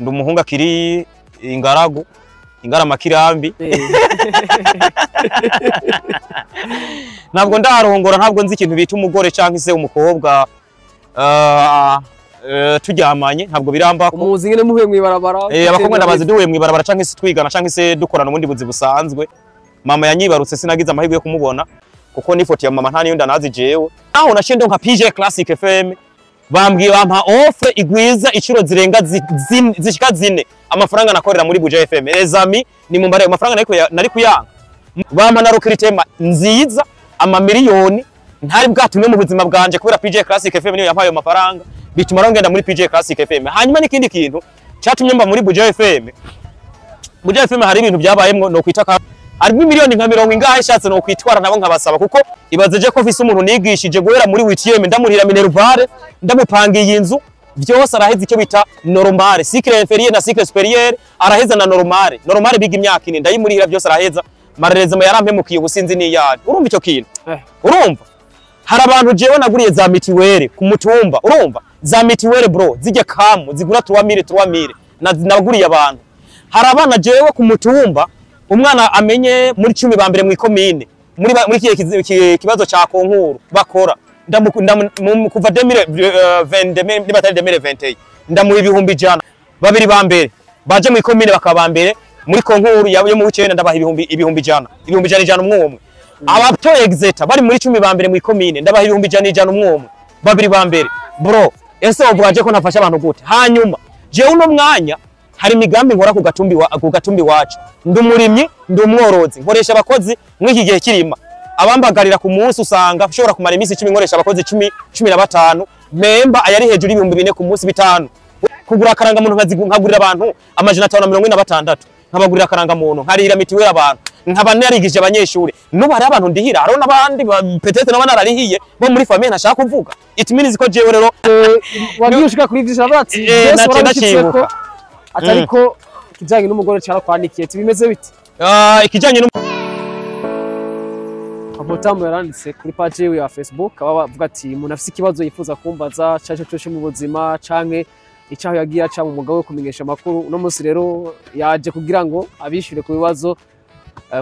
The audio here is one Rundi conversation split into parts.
ndumuhunga akiri ingaragu Ingaramakirambi ntabwo ndarongora ntabwo nzi ikintu bita umugore canke se umukobwa turyamanye ntabwo biramba ko umuzi nyene muhuye mwibarabara abakobwa ndabazi duhuye mwibarabara canke se twigana canke se dukorana ubundi buzi busanzwe mama yanyibarutse sinagize amahirwe yo kumubona kuko n'ifoto ya mama nta niyo ndanazi jewe aho nashendo nka PJ Classic FM bambwiye bampa offre igwiza icuro zirenga zishika zine amafaranga nakorera muri Buja FM ezami ni mu mbare amafaranga nari kuyanga bampa na recruitment nziza ama miliyoni ntari bwatumwe mu buzima bwanje kubera PJ Classic FM niyo yampaye amafaranga bituma rongenda muri PJ Classic FM hanyuma n'ikindi kintu cyatumye mba muri Buja FM Buja FM hari ibintu byabayemwo no kwita ari miliyoni nka 70 ingahe shatse no kwitwara nabo nkabasaba kuko ibazeje ko fise umuntu nigishije guhera muri WTM ndamurira Minervare ndamupangiye inzu byose araheza icyo bita normale cycle inférieur na cycle supérieur araheza na normale biga imyaka ine ndayimurira byose araheza marereze mu yarampemukiye ubusinzi ni yari urumva icyo kintu urumva hari abantu jewe naguriye za mitiwere ku mutumba urumva za mitiwere bro zijye kamu zigura 3000 naguriye abantu hari abana jewe ku mutumba umwana amenye muri 10 bambere mu ikomine muri kibazo cha konkuru bakora kuva 2020 ndamuha ibihumbi jana babiri bambere baje mu ikomine bakabambere muri konkuru yo mu w'icenda ndabaha ibihumbi jana umwe abatoye exeta bari muri 10 bambere mu ikomine ndabaha ibihumbi jana umwe babiri bambere bro ese obwaje ko nafasha abantu gute hanyuma je uno mwanya hari migambi nkora ku gatumbi wacu ndumurimyi ndumworozi nkoresha abakozi mw'iki gihe kirima abambagarira ku munsi usanga ushobora kumara iminsi 10 nkoresha abakozi 15 memba ayari hejuru y'ibihumbi 4 ku munsi 5 kugura akaranga muntu nkagurira abantu amajana 546 nkabagurira akaranga muntu nkarira mitiwera abantu nkaba narigije abanyeshuri nubu hari abantu ndihira haro nabandi petete nabana ararihiye bo muri famille ntashaka kuvuga it means ko jewe rero wagiye ushika kuri vyisha bati nacibuka atariko kijanye n'umugore cyara kwandikiye bimeze bite ikijanye Abotamu yaranditse kuri page yewe ya Facebook abavuga ati umuntu afise ikibazo yifuza kumbaza cyaje cyose mu buzima canke icyaho yagiye aca mu mugabo wo kumenyesha makuru uno munsi rero yaje kugira ngo abishyure ku bibazo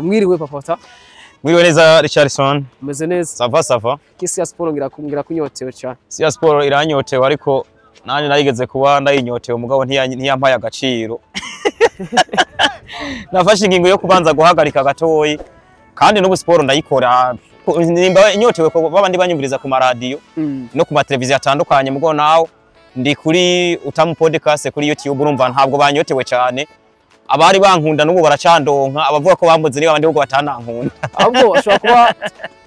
mwiriwe papata mwiriwe neza Richardson umeze neza sava kisi ya sport ngira kunyotewe cyane si ya sport iranyotewe ariko nanje narigeze kuba ndayinyotewe umugabo ntiyampaye agaciro nafashe ingingo yo kubanza guhagarika gatoyi kandi n'ubu sport ndayikora nimba inyotewe ko babandi banyumviriza ku maradiyo no ku mateleviziyo atandukanye mugo nawo ndi kuri Utamu podcast kuri YouTube urumva ntabwo banyotewe cyane abari bankunda n'ubu baracandonka abavuga ko bambuze niba abandi bwo batanankunda ahubwo ashobora kuba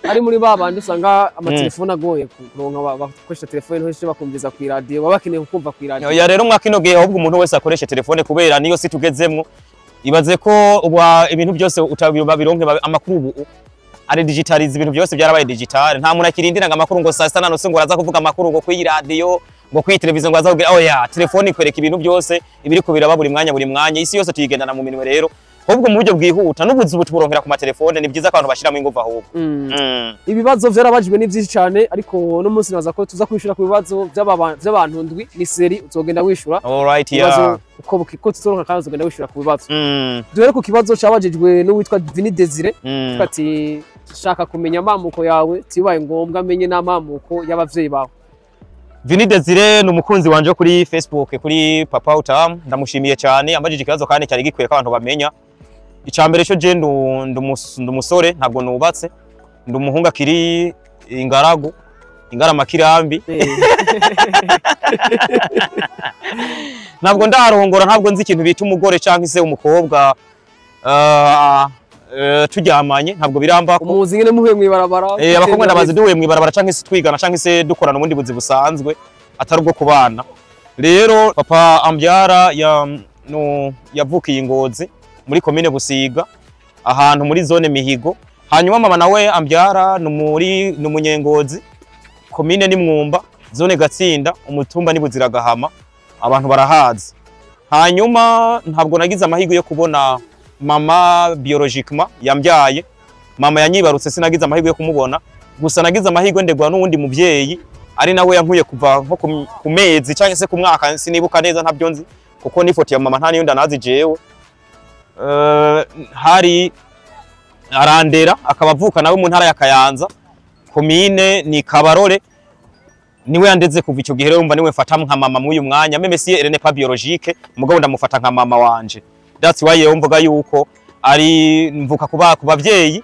ari muri babandi usanga amatelefone agoye kuronka bakoresha telefone hose bakumviza ku radio babakeneye kumva ku radio ya rero mwakino gihe ahubwo umuntu wese akoresha telefone kubera niyo si tugezemwo ibaze ko ibintu byose utabironke amakuru ubu ari digitalize ibintu byose byarabaye digital nta muntu akirindira ngo amakuru ngo saa 6 nose ngo araza kuvuga amakuru ngo kuri radio ngo kuri televiziyo ngo azavuga oya telefone ikwereka ibintu byose ibiri kubiraba buri mwanya isi yose tuyigendana mu minwe rero ahubwo mu buryo bwihuta n'ubuzi butuburonkera ku matelefone ni byiza ko abantu bashiramo ingufu ahubwo ibibazo byarabajijwe ni byinshi cyane ariko no munsi naza ko tuza kwishura ku bibazo by'abantu ndwi ni seri uzogenda wishura alright yeah uko tuzoronka kandi uzogenda wishura ku bibazo duhere ku kibazo cyabajijwe n'uwitwa Vini Desire ati shaka kumenya amamuko yawe tibaye ngombwa amenye n'amamuko y'abavyeyi bawe Vini Desire ni umukunzi wanje kuri Facebook kuri Papa Utamu ndamushimiye cyane amajije ikibazo kandi cyari gikwiye ko abantu bamenya icambere cyo je ndumusore ntabwo nubatse ndumuhunga kiri ingaragu Ingaramakirambi ntabwo ndarongora ntabwo nzi ikintu bita umugore canke se umukobwa turyamanye ntabwo biramba ko umuzi nyene muhuye mwibarabara abakobwa ndabazi duhuye mwibarabara canke se twigana canke se dukorana ubundi buzi busanzwe atari ubwo kubana rero papa ambyara yavukiye Ingozi muri commune Busiga ahantu muri zone Mihigo hanyuma mama nawe ambyara ni Munyengozi commune ni Mwumba zone Gatsinda umutumba ni Buziragahama abantu barahazi hanyuma ntabwo nagize amahirwe yo kubona mama biologiquement yambyaye mama yanyibarutse sinagize amahirwe yo kumubona gusa nagize amahirwe ndegwa n'uwundi muvyeyi ari nawe yankuye kuva nko ku mezi cyangwa se ku mwaka sinibuka neza ntabyo nzi kuko n'ifoto ya mama nta niyo ndanazi jewe. Hari arandera akaba avuka nawe mu ntara ya Kayanza, komine ni Kabarore, niwe yandeze kuva icyo gihe rero umva niwe mfata nka mama mu uyu mwanya, meme si elle n'est pas biologique, mugabo ndamufata nka mama wanje. That's why yewe mvuga yuko ari mvuka kuba bavyeyi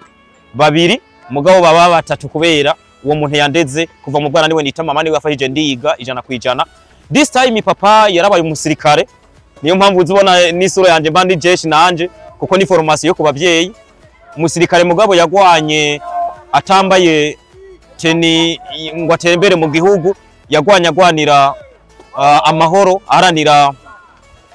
babiri mugabo baba batatu kubera uwo muntu yandeze kuva mu bwana niwe nita mama niwe afashije ndiga 100%. This time papa yarabaye umusirikare, niyo mpamvu uzibona n'isura yanje mbandi jeshi nanje kuko ni formation yo kubavyeyi. Umusirikare mugabo yagwanye atambaye teni ngo atembere mu gihugu, yagwanira amahoro, aharanira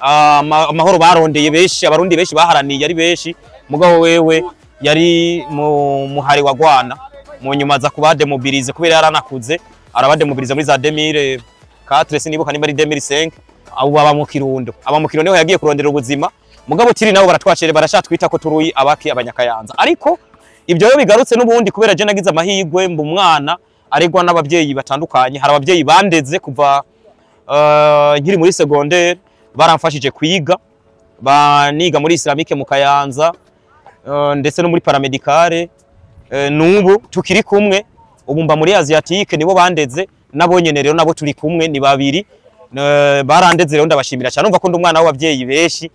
amahoro barondeye benshi, abarundi benshi baharaniye ari benshi, mugabo wewe yari mu muhari wagwana mu nyuma za kuba demobilize kubera yaranakuze, arabademobilize muri za 2004 sinibuka nimba ari 2005, abo baba mu Kirundo, niho yagiye kurondera ubuzima, mugabo tiri nabo baratwacere barashatwita ko turuyi abaki abanyakayanza. Ariko ibyo yo bigarutse n'ubundi kubera je nagize amahigwe mbu mwana aregwa n'abavyeyi batandukanye. Hari abavyeyi bandeze kuva nkiri muri secondaire, baramfashije kwiga, baniga muri Islamique mu Kayanza, ndetse no muri paramedicale. Nubu tukiri kumwe, ubu mba muri Asiatique, nibo bandeze, nabonyene rero nabo turi kumwe ni babiri, barandeze rero ndabashimira cyane. Umva ko ndumwana w'abavyeyi benshi,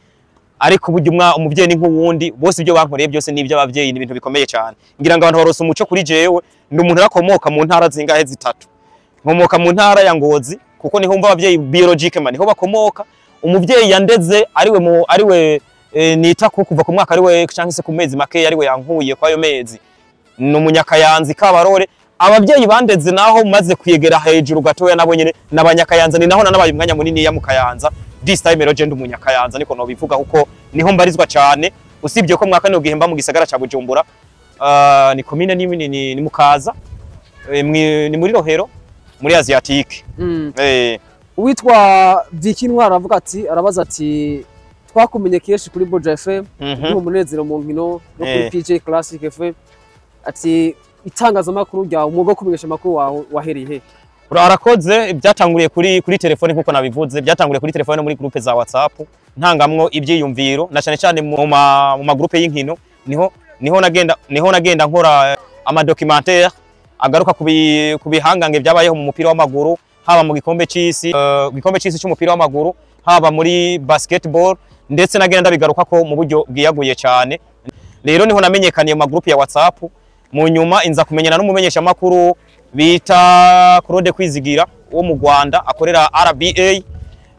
ariko burya umuvyeyi ni nk'uwundi, bose ibyo bankoreye byose n'ibyo abavyeyi, ni ibintu bikomeye cyane. Ngira ngo abantu barose umuco kuri jewe, ndi umuntu rakomoka mu ntara zingahe zitatu. Nkomoka mu ntara ya Ngozi kuko niho umva abavyeyi biologiquement niho bakomoka. Umuvyeyi yandeze ariwe nita ko kuva ku mwaka ariwe canke se ku mezi make ariwe yankuye kwa yo mezi, no munyakayanza Kabarore. Abavyeyi bandeze naho maze kwiyegera hejuru gatoya nabo nyene n'abanyakayanza, ni naho nanabaye umwanya munini ya mukayanza. This time legend umunyakayanza niko no bivuga kuko niho mbarizwa cyane, usibye ko mwaka no gihemba mu gisagara ca Bujumbura. Ni commune ni Mukaza, ni muri Rohero muri Asiatique. Uwitwa Vicky Ntwara avuga ati, arabaza ati twakumenye kenshi kuri Boja FM, ndi umunezero mu nkino no kuri PJ Classic FM, ati itangazamakuru rya umwuga kumenyesha makuru wawe wahereye he? Urakoze. Byatanguriye kuri telefone nkuko nabivuze, byatanguriye kuri telefone muri groupe za WhatsApp, ntangamwo ibyiyumviro na cyane mu ma groupe y'inkino. Niho nagenda nkora ama documentaire agaruka kubihangange byabayeho mu mupira w'amaguru, haba mu gikombe cy'isi cy'umupira w'amaguru, haba muri basketball, ndetse nagenda bigaruka ko mu buryo bwiyaguye cyane. Rero niho namenyekaniye mu groupe ya WhatsApp. Mu nyuma inza kumenyana n'umumenyesha makuru bita Claude Kwizigira wo mu Rwanda akorera RBA.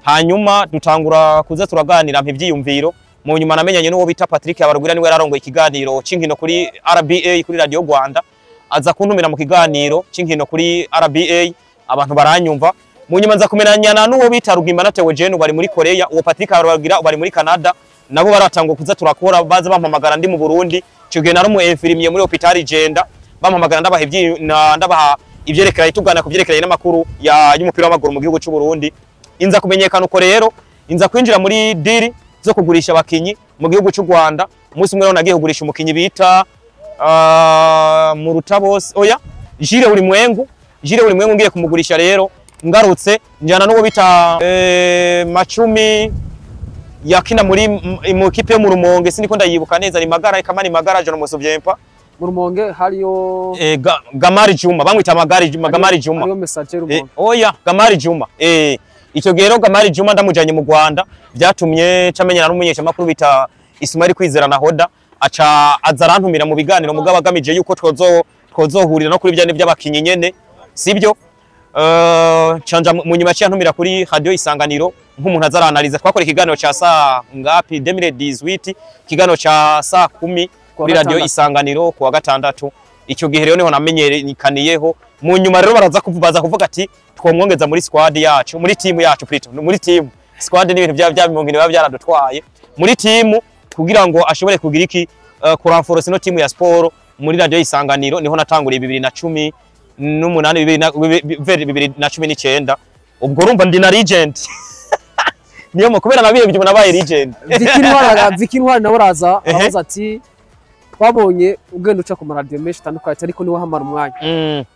Hanyuma dutangura kuza turaganira ibyiyumviro. Mu nyuma namenyanye n'uwo bita Patrick Abarugwira, niwe yararongoye ikiganiro c'inkino kuri RBA kuri Radio Rwanda, aza kuntumira mu kiganiro c'inkino kuri RBA, abantu baranyumva. Mu nyuma nza kumenyana n'uwo bita Rugimba na Theogene bari muri Korea, uwo Patrick Abarugwira bari muri Canada, nabo baratangwa kuza turakora, baza bampamagara ndi mu Burundi. Cyo nari mu infirmier muri hopital Jenda, bampamagara ndabaha ivyerekeye tugana kuvyerekeye n'amakuru y'umupira w'amaguru mu gihugu cy'u Burundi. Inza kumenyekana uko rero, inza kwinjira muri diri zo kugurisha abakinyi mu gihugu cy'u Rwanda. Umunsi umwe nagiye kugurisha umukinyi bita mu Rutabose, Jire Ulimwengu ngiye kumugurisha. Rero ngarutse njana n'uwo bita Macumi yakina muri mu kipe yo mu Rumonge, siniko ndayibuka neza, ni Magara Kamani Magara Jean Musovyempa mu Rumonge. Hariyo Gamari Juma, bamwita Gamari Juma. Hariyo message Rumonge. Gamari Juma. Icyo gihe rero Gamari Juma ndamujanye mu Rwanda, byatumye camenyana n'umunyesha makuru bita Ismail Kwizera na Hoda, aca azarantumira mu biganiro mugabo agamije yuko twozohurira no kuri byane by'abakinyi nyene, sibyo? Canja mu nyuma cyantumira kuri Radio Isanganiro nk'umuntu azaranaliza. Twakora ikiganiro cha saa ngapi 2018, ikiganiro cha saa 10 kuri Radio Isanganiro kuwa gatandatu. Icyo gihe rero niho namenyekaniyeho. Mu nyuma rero baraza kuvuga ati twomwongeza muri squad yacu, muri team yacu plutôt, muri team squad ni ibintu byabimongene byaradutwaye muri team kugira ngo ashobore kugira iki kuranforce no team ya sport muri Radio Isanganiro. Niho natanguriye 2018 2019. Ubwo urumva ndi na legend niyo mukubera nabiye byo nabaye legend. Vicky Ntwara nawe araza arabaza ati twabonye ugenda uca ku radio menshi tandukanye, ariko niwe hamara umwanya.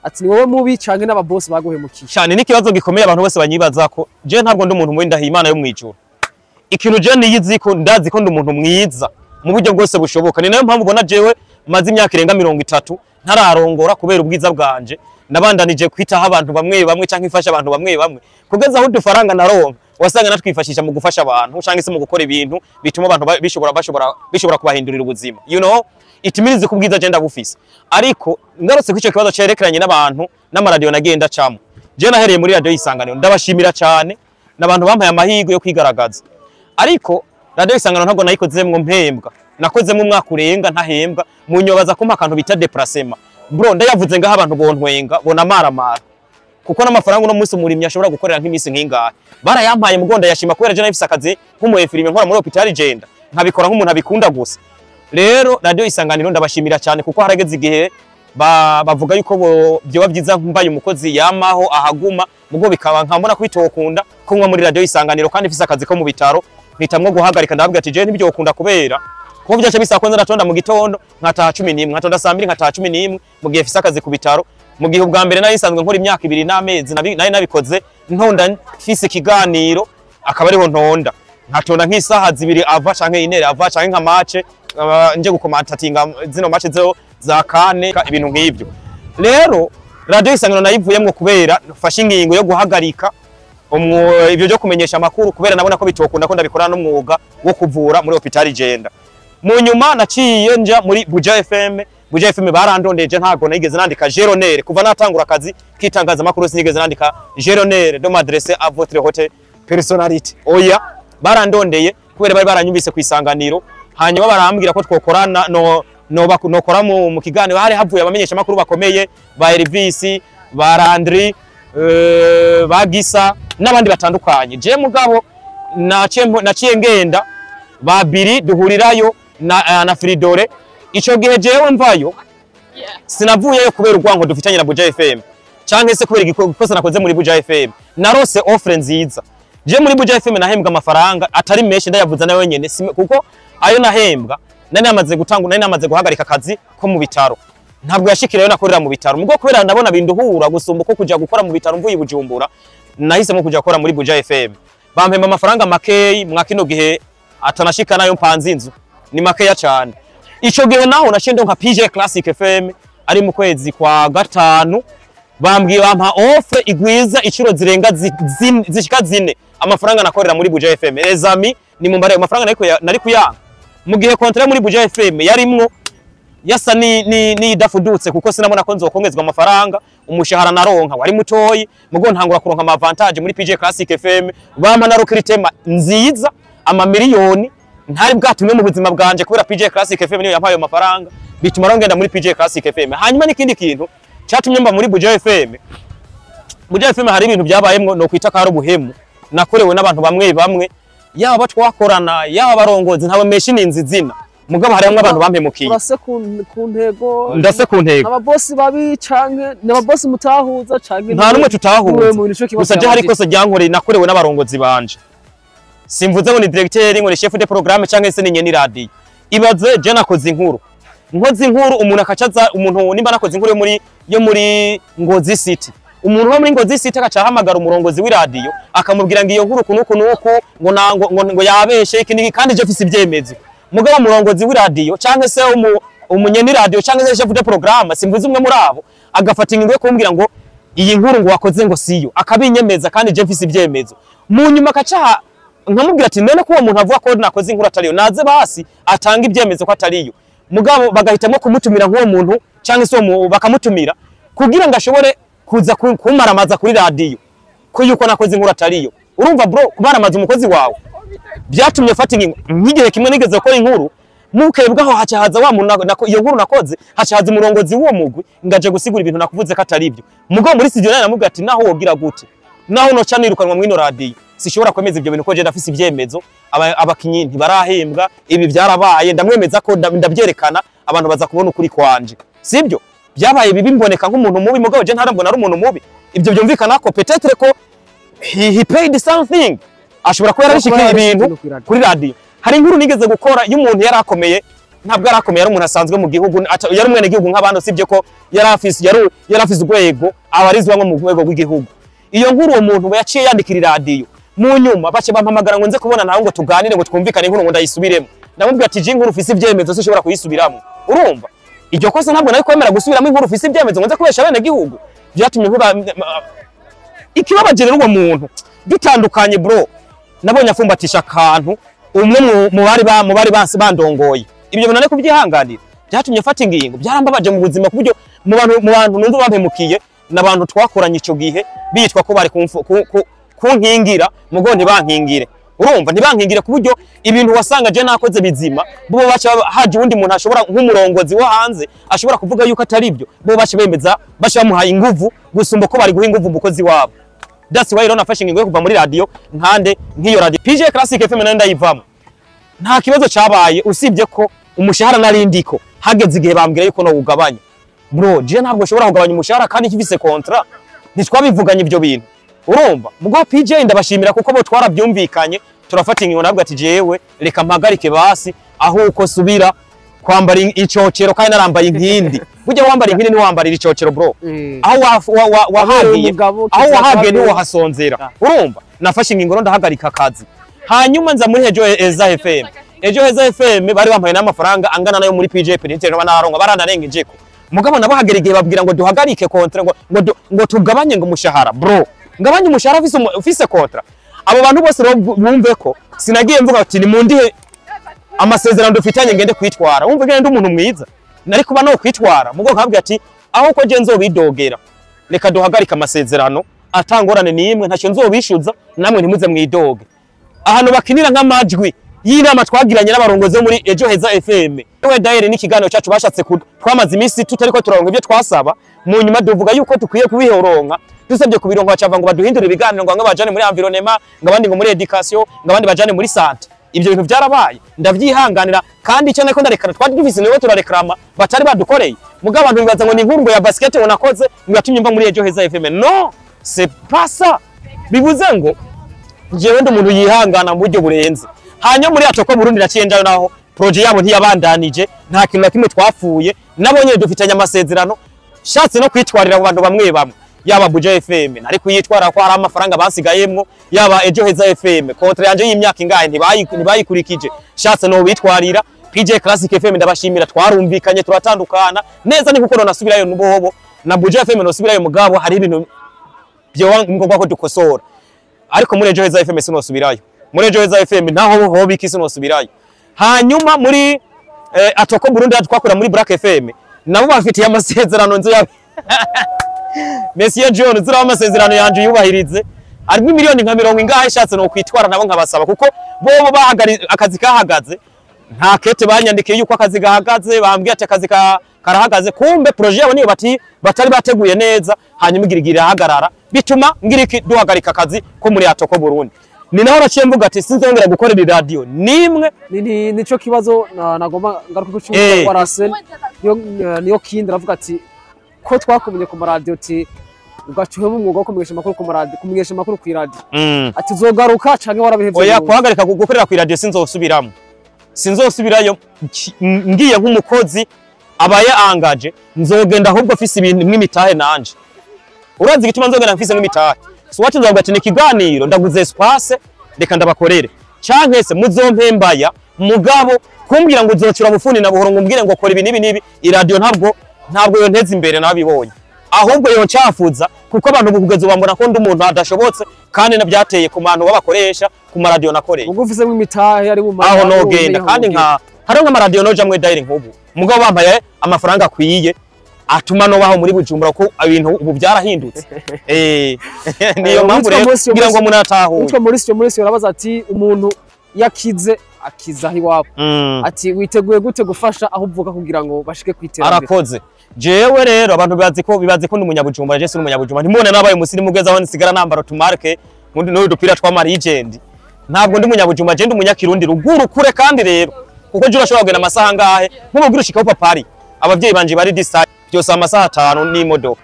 Ati ni wowe mubi canke n'ababoss baguhemukiye? Cyane ni kibazo gikomeye abantu bose banyibaza ko je ntabwo ndi umuntu mwenda Imana yo mwijuru. ikintu je niyiziko ndazi ko ndi umuntu mwiza mu buryo bwose bushoboka. Ni nayo mpamvu ubona jewe maze imyaka irenga 30 ntararongora kubera ubwiza bwanje, nabandanije kwitaho abantu bamwe bamwe canke ifasha abantu bamwe bamwe kugeza aho dufaranga naronka wasanga natwifashisha mu gufasha abantu canke se mu gukora ibintu bituma abantu bishobora kubahindurira ubuzima. You know, itimirize kubwiza je ndabufise. Ariko ngarutse kw'ico kibazo cerekeranye n'abantu n'amaradio nagenda camo. Je nahereye muri radio Isanganiro ndabashimira cyane n'abantu bampaye amahirwe yo kwigaragaza. Ariko radio Isanganiro ntabwo nayikozemwe mpembwa, nakozemwe umwaka urenga ntahembwa, munyobaza ko akantu bita déplacement. Bro ndayavuze ngaho abantu bontwenga bona maramara kuko n'amafaranga uno munsi umurimyi ashobora gukorera nk'imisi nk'ingahe barayampaye mugonda yashima kubera je nafise akazi nk'umuefirime nkora muri hospital Jenda nkabikora nk'umuntu abikunda gusa. Rero radio Isanganiro ndabashimira cyane kuko harageze igihe bavuga yuko byoba byiza mbaye umukozi yamaho ahaguma mugo bikaba nkambona kwitokunda ko nwa muri radio Isanganiro kandi ifise akazi ko mu bitaro nitamwe guhagarika ndababwira ati je nibyo ukunda kubera ko byacha bisa kwanza natonda mu gitondo nkataha 11 nkatonda saa 2 nkataha 11 mu gihe ifise akazi ku bitaro. Mu gihe ubwa mbere nari nsanzwe nkora imyaka 2 n'amezi nari nabikoze ntonda mfise ikiganiro akaba ariho ntonda nkatonda nk'isaha 2 ava canke inere ava canke nka match nje gukomantatinga zino match zo za kane ibintu nk'ibyo. Rero radio Isanganiro nayivuyemwe kubera fasha ingingo yo guhagarika ibyo byo kumenyesha amakuru kubera nabona ko bitokunda ko ndabikorana n'umwuga wo kuvura muri hospital Jenda. Mu nyuma naciye nja muri Buja FM. Buja FM barandondeje ntago nigeze nandika Geronere kuva natangura akazi kitangaza makuru sinigeze nandika Geronere do m'adresser à votre haute personnalité. Oya barandondeye kubera bari baranyumvise ku Isanganiro hanyuma barambwira ko twokorana nokora mu kiganiro hari havuye abamenyesha makuru bakomeye ba Elvis ba Landry bagisa n'abandi batandukanye. Je mugabo naciye ngenda babiri duhurirayo na Fridore. Ico gihe jewe mvayo sinavuyeyo kubera urwango dufitanye na Buja FM canke se kubera igikosa nakoze muri Buja FM. Narose offre nziza. Je muri Buja FM nahembwa amafaranga atari menshi ndayavuza nayo nyene kuko ayo nahembwa nari namaze guhagarika akazi ko mu bitaro. Ntabwo yashikirayo nakorera mu bitaro. Mugo kubera ndabona binduhura gusumba ko kuja gukora mu bitaro mvuye Bujumbura nahisemo kuja gukora muri Buja FM. Bampemba amafaranga makeyi mwakino gihe atanashika nayo mpanze inzu ni makeya cyane. Ico gihe naho nashendo nka PJ Classic FM ari mu kwezi kwa gatanu bambwiye bampa offer igwiza iciro zirenga zishika 4 amafaranga nakorera muri Buja FM. Ezami ni mu mbare amafaranga nari kuyanga mu gihe contrat muri Buja FM yarimwo yasa ni dafudutse kuko sinabona ko nzokongezwa amafaranga umushahara naronka wari mutoyi mugo ntangura kuronka ama avantage muri PJ Classic FM bampa na recruitment nziza ama miliyoni ntari bwatumwe mu buzima bwanje kubera PJ Classic FM niyo yampaye amafaranga bituma rongenda muri PJ Classic FM. Hanyuma n'ikindi kintu cyatumye mba muri Buja FM. Buja FM hari ibintu byabayemwo no kwita karo buhemu nakorewe n'abantu bamwe yaba batwakorana yaba barongozi ntawe meshininzi zina mugabo harimo abantu bampemukiye. Urase ku ntego ndase ku ntego ababosi babi canke n'ababosi mutahuza canke nta numwe tutahuza gusa je hari kosa ryankoreye nakorewe n'abarongozi banje. Simvuze ngo ni directeur ngo ni chef de programme canke se ni radio. Ibaze je nakoze inkuru. Nkoze inkuru umuntu akacaza umuntu nimba nakoze inkuru yo muri Ngozi City. Umuntu wo muri Ngozi City akaca hamagara umurongozi w'iradio akamubwira ngo iyo nkuru kunuko ngo yabeshe ikindi kandi je fise ibyemezi. Mugabo umurongozi w'iradio canke se umunyeni radio canke se chef de programme simvuze umwe muri abo agafata ingingo yo kumbwira ngo iyi nkuru ngo wakoze ngo siyo akabinyemeza kandi je fise ibyemezo. Mu nyuma akaca nkamubwira ati none ko uwo muntu avuga ko nakoze inkuru atariyo naze basi atanga ibyemezo ko atariyo. Mugabo bagahitamo kumutumira nk'uwo muntu cyangwa se bakamutumira kugira ngo ashobore kuza kumaramaza kuri radio ko yuko nakoze inkuru atariyo. Urumva bro kumaramaza umukozi wawe byatumye fata ingingo nk'igihe kimwe nigeze gukora inkuru mukebwaho hacahaza wa muntu iyo nkuru nakoze hacahaza umurongozi w'uwo mugwi ngaje gusigura ibintu nakuvuze ko ataribyo. Mugabo muri studio nayo namubwira ati naho wogira gute naho no canirukanwa mwino radio sishobora kwemeza ibyo bintu ko je ndafise ibyemezo abakinyi ntibarahembwa ibi byarabaye ndamwemeza ko ndabyerekana abantu baza kubona ukuri kwanje sibyo byabaye bibi mboneka nk'umuntu mubi mugabo je ntarambona ari umuntu mubi. Ibyo byumvikana ko peut-être ko he paid something ashobora ko yarashikira ibintu kuri radio. Hari inkuru nigeze gukora y'umuntu yarakomeye ntabwo yarakomeye ari umuntu asanzwe mu gihugu yari umwene gihugu nk'abandi sibye ko yarafise urwego abarizwa nko mu rwego rw'igihugu. Iyo nkuru uwo muntu yaciye yandikira radio mu nyuma bace bampamagara ngo nze kubona nawe ngo tuganire ngo twumvikane inkuru ngo ndayisubiremo ndamubwira ati je inkuru ufise ibyemezo so ushobora kuyisubiramo urumva iryo kosa ntabwo nari kwemera gusubiramo inkuru ufise ibyemezo ngo nze kubesha bene gihugu byatumye nkura ikibabagere n'uwo muntu dutandukanye bro nabonye afumbatisha akantu umwe mu bari bansi bandongoye ibyo bintu nari kubyihanganira byatumye mfata ingingo byarambabaje mu buzima kuburyo mu bantu numva bampemukiye n'abantu twakoranye ico gihe bitwa ko bari kunkingira mugo ntibankingire urumva ntibankingire kuburyo ibintu wasanga je nakoze bizima bo bacha haje undi muntu ashobora nk'umurongozi wo hanze ashobora kuvuga yuko atari byo bo bacha bemeza bacha bamuhaye inguvu gusumba ko bari guha inguvu umukozi wabo that's why rona fashion ingo kuva muri radio nkande nk'iyo radio PJ Classic FM nanda yivamo nta kibazo cabaye usibye ko umushahara narindiko hageze igihe bambwira yuko no ugabanya bro je ntabwo ushobora kugabanya umushahara kandi kifise contrat ntitwabivuganye ibyo bintu urumva mugo PJ ndabashimira kuko bo twarabyumvikanye turafata ingingo nabwo ati jewe reka mpagarike basi aho uko subira kwambara icocero kandi narambaye inkindi burya wambara inkindi ni wambarira icocero bro aho wahagiye aho wahagiye ni wahasonzera urumva nafashe ingingo ndo ndahagarika akazi hanyuma nza muri Ejo Heza FM Ejo Heza FM bari bampaye n'amafaranga angana nayo muri PJ Penitentiary n'abanaronga baranarengeje ko mugabo nabo hagera igihe babwira ngo duhagarike kontra ngo tugabanye ngo umushahara bro ngabanye umushahara ufise kontra abo bantu bose bumve ko sinagiye mvuga ati ni mundihe amasezerano dufitanye ngende kwitwara wumve ngende umuntu mwiza nari kuba no kwitwara mugo nkabwe ati aho ko je nzobidogera reka duhagarika amasezerano atangorane nimwe ntacyo nzobishuza namwe ntimuze mwidoge ahantu bakinira nk'amajwi y'inama twagiranye n'abarongozi muri Ejo Heza FM we daire n'ikiganiro cyacu bashatse twamaze iminsi tutariko turaronka ibyo twasaba mu nyuma duvuga yuko tukwiye kubihoronka dusabye kubironka bacava ngo baduhindure ibiganiro ngo bajane muri environnement ngo abandi ngo muri education ngo abandi bajane muri santé ibyo bintu byarabaye ndavyihanganira kandi icyo nako ndarekana twari dufise niwe turarekrama batari badukoreye muga abantu bibaza ngo ni inkuru ya basket unakoze ngo yatumye mva muri Ejo Heza FM no c'est pas ça bivuze ngo jewe ndi umuntu yihangana mu buryo burenze hanyuma muri Atoko Burundi naciyenjayo naho projet yabo ntiyabandanije nta kintu na kimwe twafuye nabonye dufitanye amasezerano shatse no kwitwarira abantu bamwe bamwe yaba Buja FM nari kuyitwara ko hari amafaranga basigayemwo yaba Ejo Heza FM kontra yanje y'imyaka ingahe ntibayikurikije shatse no bitwarira PJ Classic FM ndabashimira twarumvikanye turatandukana neza ni kuko nasubirayo nubohobo na Buja FM nosubirayo mugabo hari ibintu byo ngomba ko dukosora ariko muri Ejo Heza FM sinosubirayo muri Ejo Heza FM naho ho bikisi nosubirayo hanyuma muri Atoko Burundi twakora muri Black FM nabo bafitiye amasezerano nzo ya Monsieur John zira amasezerano yanje yubahirize arimo miliyoni nka 40 ingahe shatse no kwitwara nabo nkabasaba kuko bo bahagari akazi kahagaze nta kete banyandikiye yuko akazi gahagaze bambwiye ati akazi karahagaze kumbe projet yabo niyo batari bateguye neza hanyuma igirigirira hagarara bituma ngiriki duhagarika akazi ko muri Atoko Burundi ni naho raciye mvuga ati sinzongera gukorera radio nimwe nico kibazo nagomba ngaruka ku cyumba kwa Rasen niyo kindi ravuga ati ko twakumenye ku radio ati ugacuhe mu mwuga wo kumenyesha makuru ku radio kumenyesha makuru ku radio ati zogaruka canke warabihevye oya kuhagarika gukorera ku radio sinzosubirayo ngiye nk'umukozi abaye angaje nzogenda ahubwo afise ibintu mw'imitahe nanje urazi igituma nzogenda mfise nk'imitahe so wati nzavuga ati nikiganiro ndaguze espace reka ndabakorere canke se muzompembaya mugabo kumbwira ngo uzocura bufuni na buhoro ngumbwire ngo kora ibi nibi iradio ntabwo yo nteze imbere nabibonye ahubwo yo ncafuza kuko abantu bugeze bambona ko ndi umuntu adashobotse kandi nabyateye ku bantu babakoresha ku maradio nakoreye ubwo ufise mw'imitahe ari mu aho nogenda kandi nka hari nk'amaradio noja mwe daire nk'ubu mugabo bampaye amafaranga akwiye atuma no baho muri Bujumbura ko ibintu ubu byarahindutse niyo mpamvu rero kugira ngo munatahuye utwa muri sio urabaza ati umuntu yakize akiza hiwabo ati witeguye gute gufasha aho uvuga kugira ngo bashike kwiterambere arakoze jewe rero abantu bibazi ko ndi umunyabujumbura je si umunyabujumbura ntimubone nabaye umusirimu ugeze aho nsigara nambara tumarke ngundi no dupira twa Marijend ntabwo ndi umunyabujumbura je ndi umunyakirundi ruguru kure kandi rero kuko je urashobora kugenda amasaha ngahe nk'umubwira ushika upa Paris abavyeyi banje bari distance byose amasaha 5 n'imodoka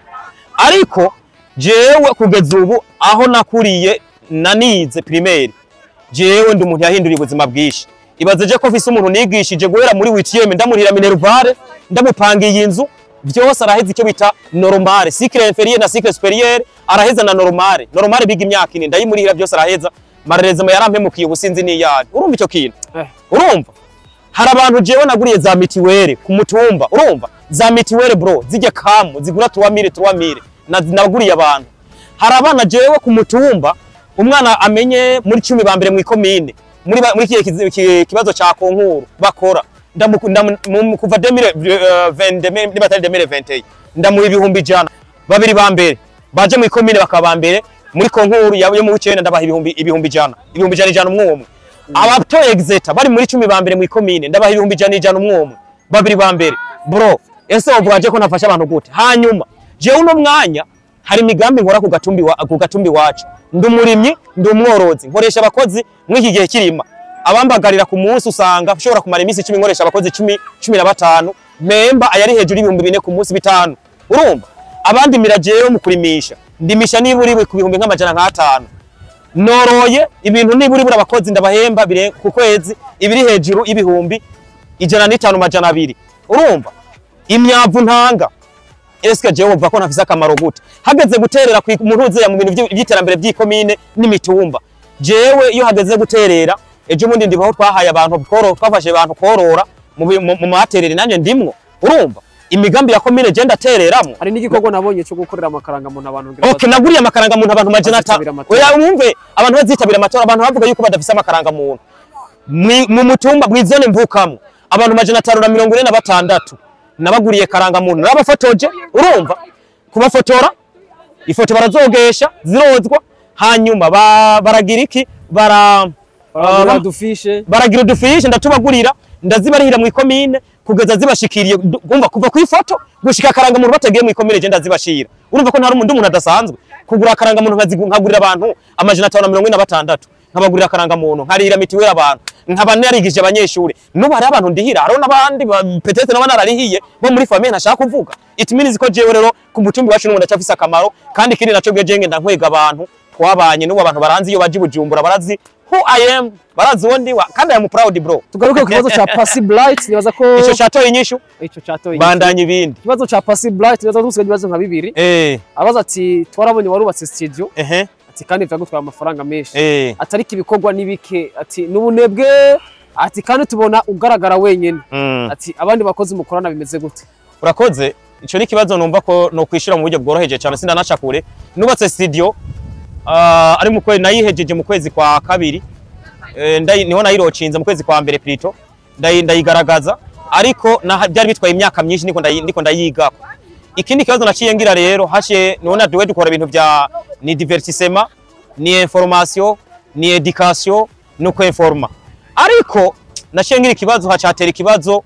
ariko jewe kugeza ubu aho nakuriye nanize primaire jewe ndi umuntu yahinduriye ubuzima bwishi ibaze je ko mfise umuntu nigishije guhera muri WTM ndamurira Minervare ndamupangiye inzu byose araheze icyo bita normale cycle inférieur na cycle supérieur araheza na normale biga imyaka ine ndayimurira byose araheza marerezemo yarampemukiye ubusinzi niyari urumva icyo kintu urumva hari abantu jewe naguriye za mitiwere ku mutumba urumva za mitiwere bro zijye kamu zigura 3000 naguriye abantu hari abana jewe ku mutumba umwana amenye muri 10 ba mbere mu ikomine muri kibazo cha konkuru bakora kuva 2020 ndamuha ibihumbi jana babiri ba mbere baje mu ikomine bakaba mbere muri konkuru yo mu wicenda ndabaha ibihumbi jana umwe abatoye exeta bari muri 10 ba mbere mu ikomine ndabaha ibihumbi jana umwe babiri ba mbere bro ese ubwaje ko nafasha abantu gute hanyuma je uno mwanya hari imigambi nkora ku gatumbi wacu ndumurimyi ndumworozi nkoresha abakozi mw'iki gihe kirima abambagarira ku munsi usanga ushobora kumara iminsi 10 nkoresha abakozi 15 memba ayari hejuru y'ibihumbi 4 ku munsi 5 urumva abandi mirajeyo mu kurimisha ndimisha niburi ku bihumbi nk'amajana 5 noroye ibintu niburi buri abakozi ndabahemba bire ku kwezi ibiri hejuru ibihumbi 105 urumva imyavu ntanga eske jewe uva ko nafise akamaro gute hageze guterera ku muntu uzeya mu bintu by'iterambere by'ikomine n'imitumba jewe iyo hageze guterera ejo mundi ndibaho twahaye abantu twafashe abantu korora mu materere nanje ndimwo urumva imigambi ya komine je ndatereramo hari n'igikorwa nabonye cyo gukorera amakaranga muntu abantu okay naguriye amakaranga muntu abantu majana 5 oya umve abantu bazitabira amatora abantu bavuga yuko badafise amakaranga muntu mu mutumba mwizone mvukamo abantu majana 546 nabaguriye karanga muntu nabafotoje urumva kubafotora ifoto barazogesha zirozwa hanyuma baragira iki baragira udufishe ndatubagurira ndazibarihira mu ikomine kugeza zibashikiriye umva kuva ku ifoto gushika karanga muntu batagiye mu ikomine je ndazibashira urumva ko ntari umuntu adasanzwe kugura karanga muntu nkagurira abantu amajana 546 nkabagurira karanga muntu nkarira mitiwera abantu nkaba narigije abanyeshuri nubu hari abantu ndihira haro nabandi petete nabana ararihiye bo muri famille ntashaka kuvuga it means ko jewe rero ku mutumbi wacu n'umuntu acafise akamaro kandi kiri naco bwe jenge ndankwega abantu twabanye n'ubu abantu baranzi iyo baje Bujumbura barazi who I am barazi wondi wa kandi I'm proud bro tugaruke ku kibazo cha Passive Blight nibaza ko ico chatoye inyishu bandanye ibindi kibazo cha Passive Blight nibaza ko dusigaje ibibazo nka bibiri abaza ati twarabonye warubatse studio ati kandi vyagutwara amafaranga menshi atari kibikorwa nibike ati nubunebwe ati kandi tubona ugaragara wenyene ati abandi bakozi mukorana bimeze gute urakoze ico ni kibazo numva ko no kwishira mu buryo bworoheje cyane sindanaca kure nubatse studio ari mu kwezi nayihejeje mu kwezi kwa kabiri niho nayirocinze mu kwezi kwa mbere plito ndayigaragaza ariko byari bitwaye imyaka myinshi niko ndayiga ikindi kibazo naciye ngira rero hashe nona duwe dukora ibintu bya ni divertissement ni information ni education no kwinforma ariko naciye ngira ikibazo hacatera ikibazo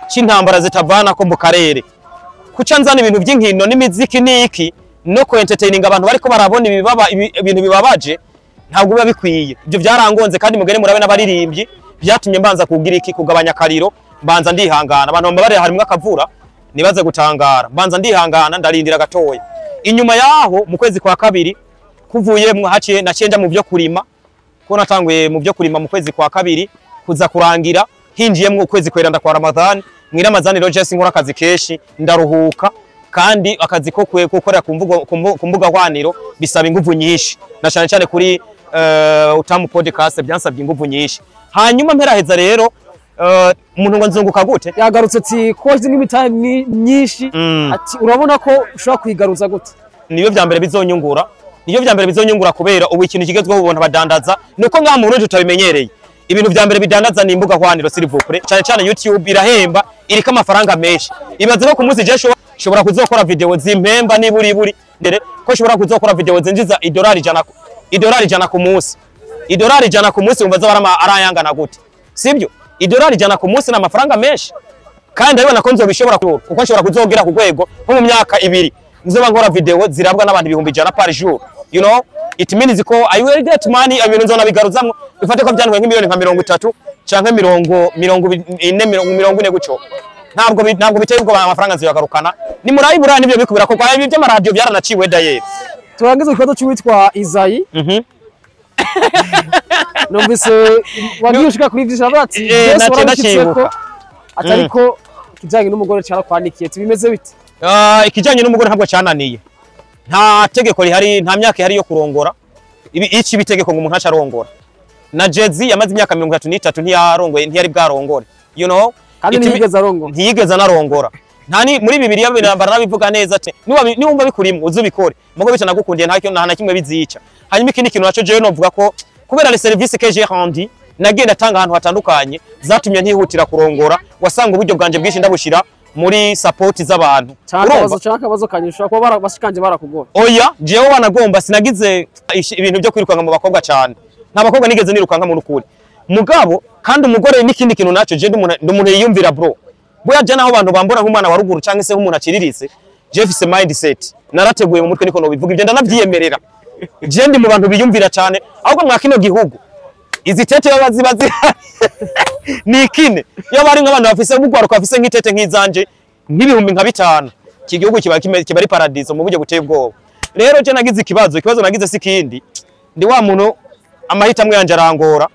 c'intambara zitavana ko mu karere kuca nzana ibintu by'inkino n'imiziki niki no ko entertaining abantu bariko barabona ibintu bibabaje ntabwo biba bikwiye ibyo byarangonze kandi mugere murabe n'abaririmbyi byatumye mbanza kugira iki kugabanya kariro mbanza ndihangana abantu bambare harimwe akavura nibaze gutangara mbanza ndihangana ndarindira gatoya inyuma yaho mu kwezi kwa kabiri kuvuyemwe haciye nacenja mu byo kurima ko natanguye mu byo kurima mu kwezi kwa kabiri kuza kurangira hinjiyemwe ukwezi kwera ndakwa Ramadhan mwira Ramadhan Rogers nkora akazi keshi ndaruhuka kandi akazi ko gukorera ku mbuga hwaniro bisaba inguvu nyinshi na cyane cyane kuri Utamu podcast byansabye inguvu nyinshi hanyuma mperaheza rero umuntu ngo nzunguka gute yagarutse ati ko n'imitahe nyinshi ati urabona ko ushobora kwigaruza gute niyo bya mbere bizonyungura kubera ubu ikintu kigezweho ubona badandaza nuko nka muntu tutabimenyereye ibintu bya mbere bidandaza ni imbuga hwaniro silivukure cyane cyane YouTube irahemba irika amafaranga menshi ibaze ko ku munsi je shobora kuzokora video zimpemba niburi ndere ko shobora kuzokora video zinjiza $100 ku munsi $100 ku munsi umbaza arayangana gute sibyo $100 ku munsi n'amafaranga menshi kandi ariko nako nzobishobora kuko nshobora kuzogera ku rwego nko mu myaka 2 nzoba nkora video zirabwa n'abantu 100 par jour you know it means ko I will get money ibintu nzona bigaruzamwe bifate ko byanwe nk'imiliyoni nka 30 canke 40 guco ntabwo biteye ubwo amafaranga nziyagarukana ni murayibura nibyo bikubira ko kwa ibyo amaradio byaranaciwe daye turangiza ikibazo cy'uwitwa Izayi numvise wabyushika kuri vyisha bati nacibuka atariko kijanye n'umugore cyara kwanikiye tubimeze bite ikijanye n'umugore ntabwo cyananiye nta tegeko rihari nta myaka ihari yo kurongora iki bitegeko ngo umuntu aca arongora na Jay-Z yamaze imyaka 33 ntiyarongoye ntiyari bwarongore you know kandi ntiyigeze narongora ntani muri Bibiliya birambara nabivuga neza ati niwumva bikurimo uzubikore mugo bica nagukundiye nta kimwe bizica hanyuma ikindi kintu naco jewe novuga ko kubera les services que j'ai rendu nagenda tanga ahantu hatandukanye zatumye ntihutira kurongora wasanga uburyo bwanje bwinshi ndabushira muri support z'abantu bazo kanyisha ko bashikanje barakugora oya jewe wanagomba sinagize ibintu byo kwirukanga mu bakobwa cyane nta bakobwa nigeze nirukanga mu rukuri mugabo kandi umugore n'ikindi kintu naco je ndumuntu yiyumvira bro boya je naho abantu bambora nk'umwana wa ruguru canke se nk'umuntu akiriritse je fise mindset narateguye mu mutwe niko no bivuga ibyo ndanavyiyemerera je ndi mu bantu biyumvira cyane ahubwo mwakino gihugu izi tete babazi nikine yo bari nk'abantu bafise ubugwaruka bafise nk'itete nk'izanje nk'ibihumbi nka 5 iki gihugu kiba ari paradiso mu buryo buteye ubwoba rero je nagize ikibazo nagize sikindi ndi wa muntu amahitamwe yanje arangora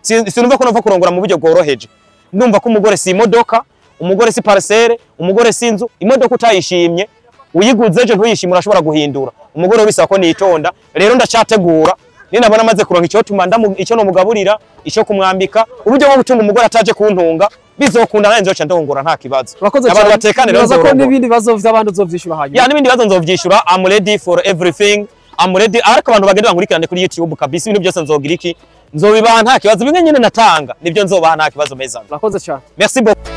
sinumva ko nova kurongora mu buryo bworoheje ndumva ko umugore si imodoka umugore si parcelle umugore si inzu imodoka utayishimye uyiguze je ntuyishimira urashobora guhindura umugore ubisa ko nitonda rero ndacategura ninabona maze kuronka icyo tumanda icyo no mugaburira icyo kumwambika uburyo bwo gutunga umugore ataje kuntunga bizokunda nanze cyo ndongora nta kibazo abantu batekane rero ko nibindi bazo vy'abantu uzovyishura hanyuma ya nibindi bazo nzovyishura I'm ready for everything I'm ready ariko abantu bagenda bankurikirane kuri YouTube kabisa ibintu byose nzogira iki nzobibaha nta kibazo bimwe nyine natanga nibyo nzobaha nta kibazo meza urakoze cyane merci beaucoup